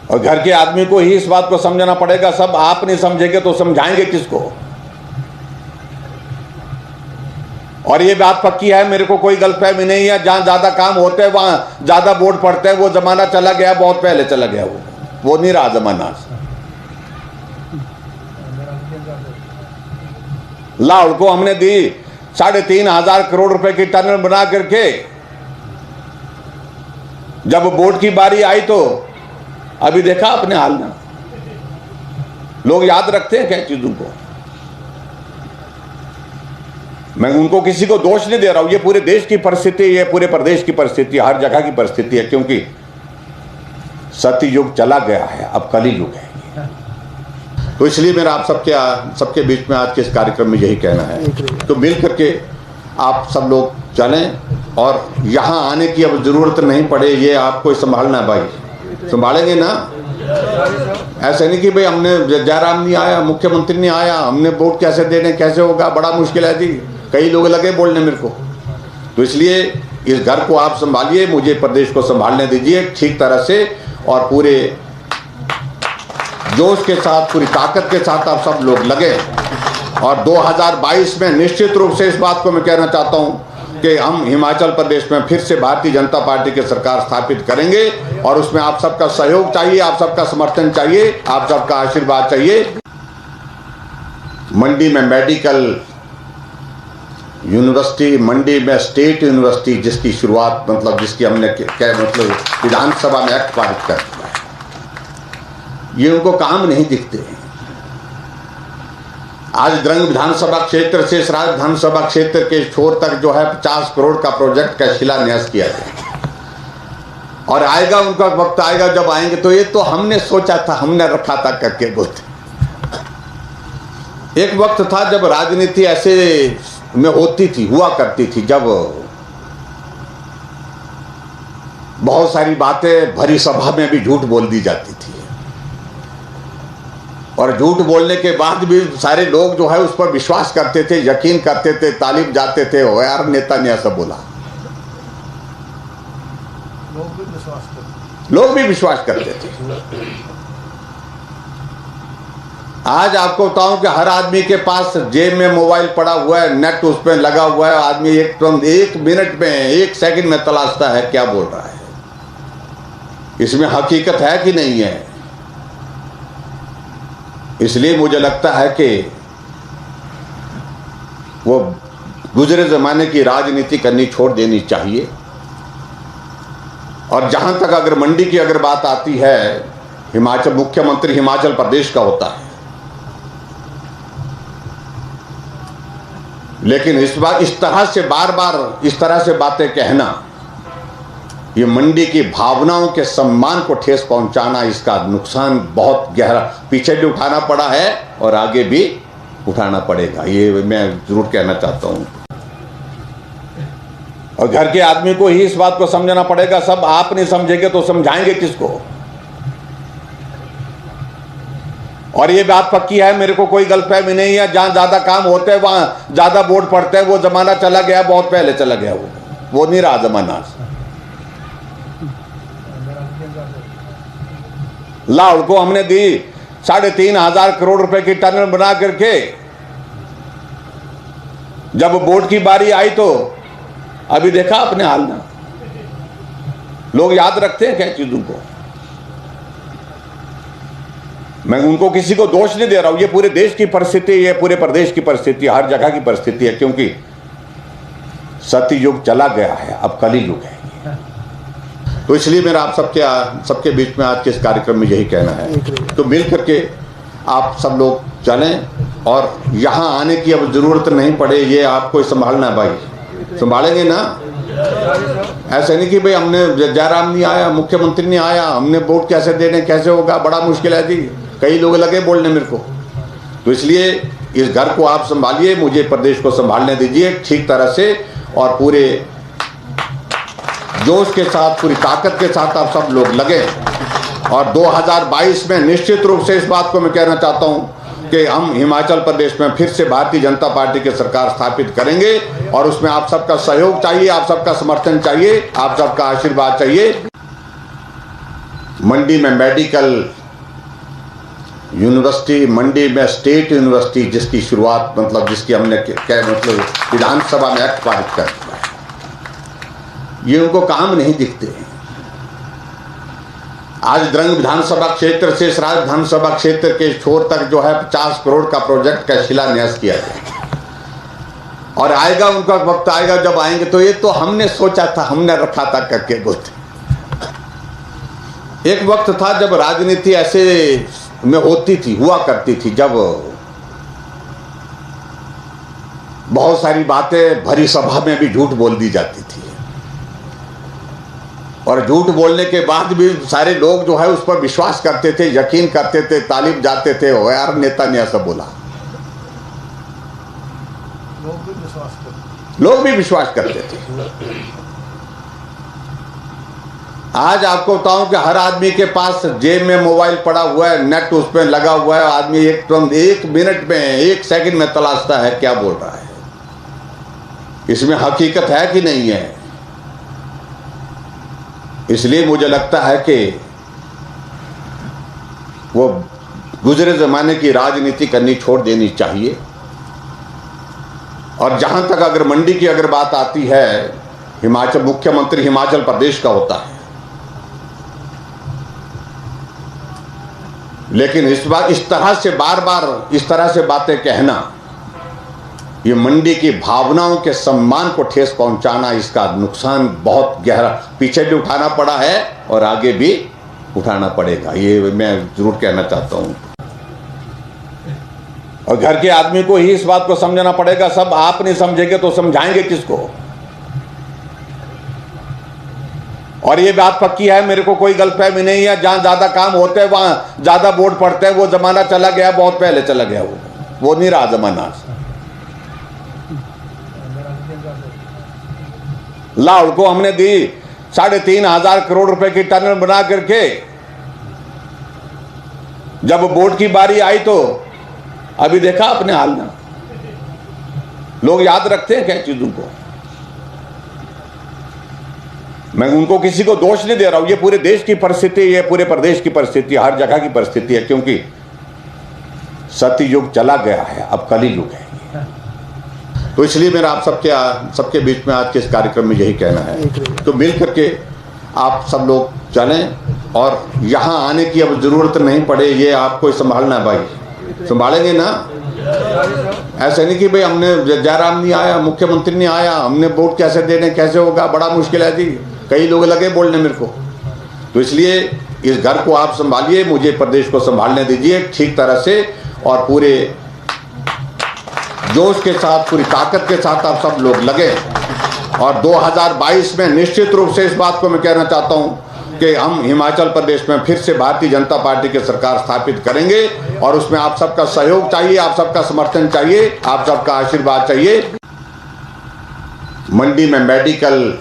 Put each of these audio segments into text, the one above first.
और घर के आदमी को ही इस बात को समझना पड़ेगा। सब आप नहीं समझेंगे तो समझाएंगे किसको? और ये बात पक्की है, मेरे को कोई गलतफहमी नहीं है, जहां ज्यादा काम होते हैं वहां ज्यादा वोट पड़ते हैं। वो जमाना चला गया, बहुत पहले चला गया। वो नहीं रहा जमाना। लाहौर को हमने दी 3,500 करोड़ रुपए की टनल बना करके। जब वोट की बारी आई तो अभी देखा अपने हाल में। लोग याद रखते हैं क्या चीजों को? मैं उनको किसी को दोष नहीं दे रहा हूं। ये पूरे देश की परिस्थिति, ये पूरे प्रदेश की परिस्थिति, हर जगह की परिस्थिति है, क्योंकि सत्य युग चला गया है, अब कली युग है। तो इसलिए मेरा आप सबके बीच में आज के इस कार्यक्रम में यही कहना है, तो मिल करके आप सब लोग चलें और यहाँ आने की अब जरूरत नहीं पड़े। ये आपको संभालना है भाई, संभालेंगे ना। ऐसे नहीं कि भाई हमने जयराम नहीं आया, मुख्यमंत्री नहीं आया, हमने वोट कैसे देने, कैसे होगा, बड़ा मुश्किल है जी। कई लोग लगे बोलने मेरे को। तो इसलिए इस घर को आप संभालिए, मुझे प्रदेश को संभालने दीजिए ठीक तरह से, और पूरे जोश के साथ, पूरी ताकत के साथ आप सब लोग लगे। और 2022 में निश्चित रूप से इस बात को मैं कहना चाहता हूं कि हम हिमाचल प्रदेश में फिर से भारतीय जनता पार्टी की सरकार स्थापित करेंगे, और उसमें आप सबका सहयोग चाहिए, आप सबका समर्थन चाहिए, आप सबका आशीर्वाद चाहिए। मंडी में मेडिकल यूनिवर्सिटी, मंडी में स्टेट यूनिवर्सिटी, जिसकी शुरुआत जिसकी हमने विधानसभा में एक्ट पारित कर दिया है, ये उनको काम नहीं दिखते हैं। आज द्रंग विधानसभा क्षेत्र से सराज विधानसभा क्षेत्र के छोर तक जो है 50 करोड़ का प्रोजेक्ट का शिलान्यास किया गया, और आएगा उनका वक्त आएगा जब आएंगे तो ये तो हमने सोचा था, हमने रखा था करके बोलते। एक वक्त था जब राजनीति ऐसे में होती थी, हुआ करती थी, जब बहुत सारी बातें भरी सभा में भी झूठ बोल दी जाती थी, और झूठ बोलने के बाद भी सारे लोग जो है उस पर विश्वास करते थे, यकीन करते थे, तालीम जाते थे। हो यार, नेता ने ऐसा बोला, लोग भी विश्वास करते थे। आज आपको बताऊं कि हर आदमी के पास जेब में मोबाइल पड़ा हुआ है, नेट उस पर लगा हुआ है। आदमी एक मिनट में, एक सेकंड में तलाशता है क्या बोल रहा है, इसमें हकीकत है कि नहीं है। इसलिए मुझे लगता है कि वो गुजरे जमाने की राजनीति करनी छोड़ देनी चाहिए। और जहां तक अगर मंडी की अगर बात आती है, हिमाचल मुख्यमंत्री हिमाचल प्रदेश का होता है, लेकिन इस तरह से बार बार इस तरह से बातें कहना, ये मंडी की भावनाओं के सम्मान को ठेस पहुंचाना, इसका नुकसान बहुत गहरा पीछे भी उठाना पड़ा है और आगे भी उठाना पड़ेगा, ये मैं जरूर कहना चाहता हूं। और घर के आदमी को ही इस बात को समझना पड़ेगा। सब आप नहीं समझेंगे तो समझाएंगे किसको? और ये बात पक्की है, मेरे को कोई गलतफहमी नहीं है, जहां ज्यादा काम होते हैं वहां ज्यादा वोट पड़ते हैं। वो जमाना चला गया, बहुत पहले चला गया। वो नहीं रहा जमाना। लाहौर को हमने दी 3,500 करोड़ रुपए की टनल बना करके। जब वोट की बारी आई तो अभी देखा अपने हाल में। लोग याद रखते हैं क्या चीजों को? मैं उनको किसी को दोष नहीं दे रहा हूं। ये पूरे देश की परिस्थिति, ये पूरे प्रदेश की परिस्थिति, हर जगह की परिस्थिति है, क्योंकि सत्य युग चला गया है, अब कली युग है। तो इसलिए मेरा आप सबके बीच में आज के इस कार्यक्रम में यही कहना है, तो मिल करके आप सब लोग चलें और यहाँ आने की अब जरूरत नहीं पड़े। ये आपको संभालना है भाई, संभालेंगे ना। ऐसे नहीं कि भाई हमने जयराम नहीं आया, मुख्यमंत्री नहीं आया, हमने वोट कैसे देने, कैसे होगा, बड़ा मुश्किल है जी। कई लोग लगे बोलने मेरे को। तो इसलिए इस घर को आप संभालिए, मुझे प्रदेश को संभालने दीजिए ठीक तरह से, और पूरे जोश के साथ, पूरी ताकत के साथ आप सब लोग लगे। और 2022 में निश्चित रूप से इस बात को मैं कहना चाहता हूं कि हम हिमाचल प्रदेश में फिर से भारतीय जनता पार्टी की सरकार स्थापित करेंगे, और उसमें आप सबका सहयोग चाहिए, आप सबका समर्थन चाहिए, आप सबका आशीर्वाद चाहिए। मंडी में मेडिकल यूनिवर्सिटी, मंडी में स्टेट यूनिवर्सिटी जिसकी शुरुआत मतलब जिसकी हमने मतलब विधानसभा में एक्ट पारित कर दिया, ये उनको काम नहीं दिखते हैं। आज द्रंग विधानसभा क्षेत्र से सराय विधानसभा क्षेत्र के छोर तक जो है 50 करोड़ का प्रोजेक्ट का शिलान्यास किया गया, और आएगा उनका वक्त आएगा जब आएंगे तो ये तो हमने सोचा था, हमने रखा था करके बोलते। एक वक्त था जब राजनीति ऐसे में होती थी, हुआ करती थी, जब बहुत सारी बातें भरी सभा में भी झूठ बोल दी जाती थी, और झूठ बोलने के बाद भी सारे लोग जो है उस पर विश्वास करते थे, यकीन करते थे, तालीम जाते थे, ओ यार नेता ने ऐसा बोला। लोग भी विश्वास करते थे। आज आपको बताऊं कि हर आदमी के पास जेब में मोबाइल पड़ा हुआ है, नेट उस पर लगा हुआ है, आदमी एक मिनट में, एक सेकंड में तलाशता है क्या बोल रहा है, इसमें हकीकत है कि नहीं है। इसलिए मुझे लगता है कि वो गुजरे जमाने की राजनीति करनी छोड़ देनी चाहिए। और जहां तक अगर मंडी की अगर बात आती है, हिमाचल मुख्यमंत्री हिमाचल प्रदेश का होता है, लेकिन इस तरह से बार बार इस तरह से बातें कहना, ये मंडी की भावनाओं के सम्मान को ठेस पहुंचाना, इसका नुकसान बहुत गहरा पीछे भी उठाना पड़ा है और आगे भी उठाना पड़ेगा, ये मैं जरूर कहना चाहता हूं। और घर के आदमी को ही इस बात को समझना पड़ेगा, सब आप नहीं समझेंगे तो समझाएंगे किसको। और ये बात पक्की है, मेरे को कोई गलतफहमी नहीं है, जहां ज्यादा काम होते हैं वहां ज्यादा बोर्ड पड़ते हैं, वो जमाना चला गया, बहुत पहले चला गया, वो नहीं रहा जमाना। लाहौर को हमने दी 3,500 करोड़ रुपए की टनल बना करके, जब बोर्ड की बारी आई तो अभी देखा अपने हाल में। लोग याद रखते हैं क्या चीजों को। मैं उनको किसी को दोष नहीं दे रहा हूं, ये पूरे देश की परिस्थिति, ये पूरे प्रदेश की परिस्थिति, हर जगह की परिस्थिति है, क्योंकि सत्य युग चला गया है, अब कली युग है। तो इसलिए मेरा आप सबके बीच में आज के इस कार्यक्रम में यही कहना है, तो मिल करके आप सब लोग चलें, और यहाँ आने की अब जरूरत नहीं पड़े, ये आपको संभालना है भाई, संभालेंगे ना। ऐसे नहीं कि भाई हमने जयराम नहीं आया, मुख्यमंत्री नहीं आया, हमने वोट कैसे देने, कैसे होगा, बड़ा मुश्किल है जी, कई लोग लगे बोलने मेरे को। तो इसलिए इस घर को आप संभालिए, मुझे प्रदेश को संभालने दीजिए ठीक तरह से, और पूरे जोश के साथ, पूरी ताकत के साथ आप सब लोग लगे। और 2022 में निश्चित रूप से इस बात को मैं कहना चाहता हूं कि हम हिमाचल प्रदेश में फिर से भारतीय जनता पार्टी की सरकार स्थापित करेंगे, और उसमें आप सबका सहयोग चाहिए, आप सबका समर्थन चाहिए, आप सबका आशीर्वाद चाहिए। मंडी में मेडिकल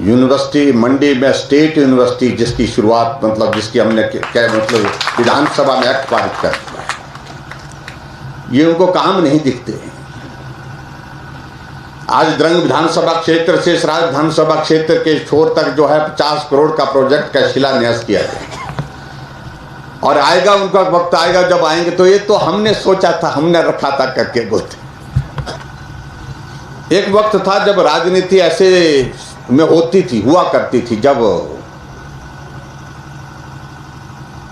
यूनिवर्सिटी, मंडी में स्टेट यूनिवर्सिटी जिसकी शुरुआत मतलब जिसकी हमने मतलब विधानसभा में एक्ट पारित कर दिया, ये उनको काम नहीं दिखते हैं। आज द्रंग विधानसभा क्षेत्र से सराय विधानसभा क्षेत्र के छोर तक जो है 50 करोड़ का प्रोजेक्ट का शिलान्यास किया गया, और आएगा उनका वक्त आएगा जब आएंगे तो ये तो हमने सोचा था, हमने रखा था करके बोलते। एक वक्त था जब राजनीति ऐसे में होती थी, हुआ करती थी, जब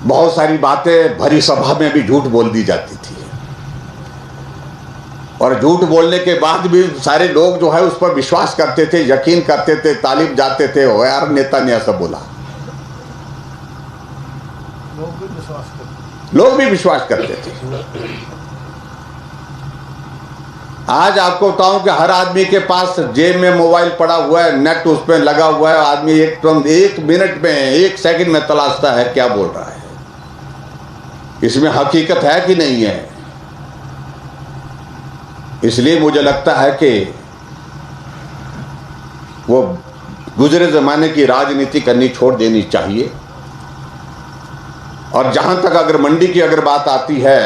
बहुत सारी बातें भरी सभा में भी झूठ बोल दी जाती थी, और झूठ बोलने के बाद भी सारे लोग जो है उस पर विश्वास करते थे, यकीन करते थे, तालीम जाते थे, ओ यार नेता ने ऐसा बोला। लोग भी विश्वास करते थे। आज आपको बताऊं कि हर आदमी के पास जेब में मोबाइल पड़ा हुआ है, नेट उस पर लगा हुआ है, आदमी एक मिनट में, एक सेकंड में तलाशता है क्या बोल रहा है, इसमें हकीकत है कि नहीं है। इसलिए मुझे लगता है कि वो गुजरे जमाने की राजनीति करनी छोड़ देनी चाहिए। और जहां तक अगर मंडी की अगर बात आती है,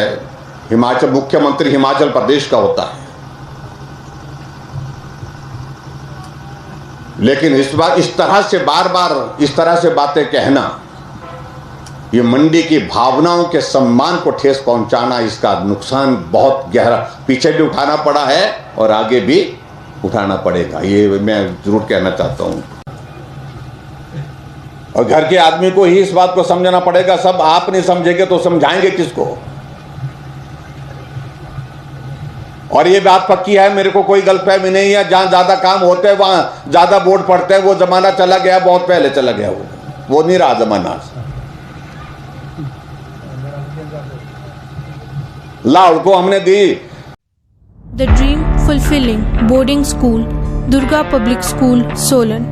हिमाचल मुख्यमंत्री हिमाचल प्रदेश का होता है, लेकिन इस तरह से बार बार इस तरह से बातें कहना, ये मंडी की भावनाओं के सम्मान को ठेस पहुंचाना, इसका नुकसान बहुत गहरा पीछे भी उठाना पड़ा है और आगे भी उठाना पड़ेगा, ये मैं जरूर कहना चाहता हूं। और घर के आदमी को ही इस बात को समझना पड़ेगा, सब आप नहीं समझेंगे तो समझाएंगे किसको। और ये बात पक्की है, मेरे को कोई गलतफहमी नहीं है, जहां ज्यादा काम होते हैं वहां ज्यादा बोर्ड पड़ते हैं, वो जमाना चला गया, बहुत पहले चला गया, वो नहीं रहा जमाना। लाहौर को हमने दी। The Dream Fulfilling Boarding School, Durga Public School, Solan.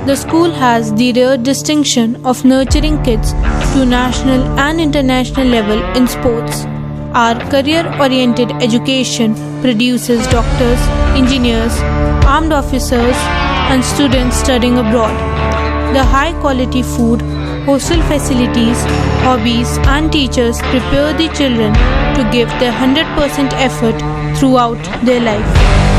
The school has the rare distinction of nurturing kids to national and international level in sports. Our career-oriented education produces doctors, engineers, armed officers, and students studying abroad. The high-quality food, hostel facilities, hobbies, and teachers prepare the children to give their 100% effort throughout their life.